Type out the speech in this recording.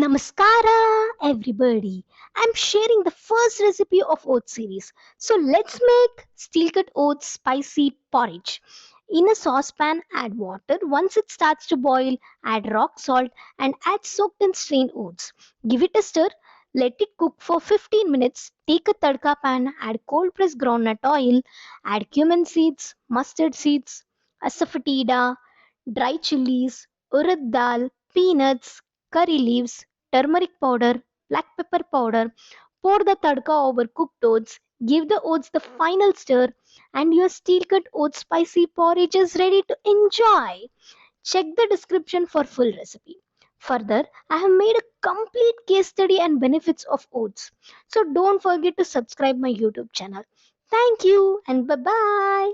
Namaskara, everybody. I'm sharing the first recipe of oat series. So let's make steel cut oats spicy porridge. In a saucepan, add water. Once it starts to boil, add rock salt and add soaked and strained oats. Give it a stir. Let it cook for 15 minutes. Take a tadka pan, add cold pressed groundnut oil, add cumin seeds, mustard seeds, asafoetida, dry chilies, urad dal, peanuts, curry leaves, turmeric powder, black pepper powder. Pour the tadka over cooked oats. Give the oats the final stir, and your steel cut oat spicy porridge is ready to enjoy. Check the description for full recipe. Further, I have made a complete case study and benefits of oats. So don't forget to subscribe my YouTube channel. Thank you and bye bye.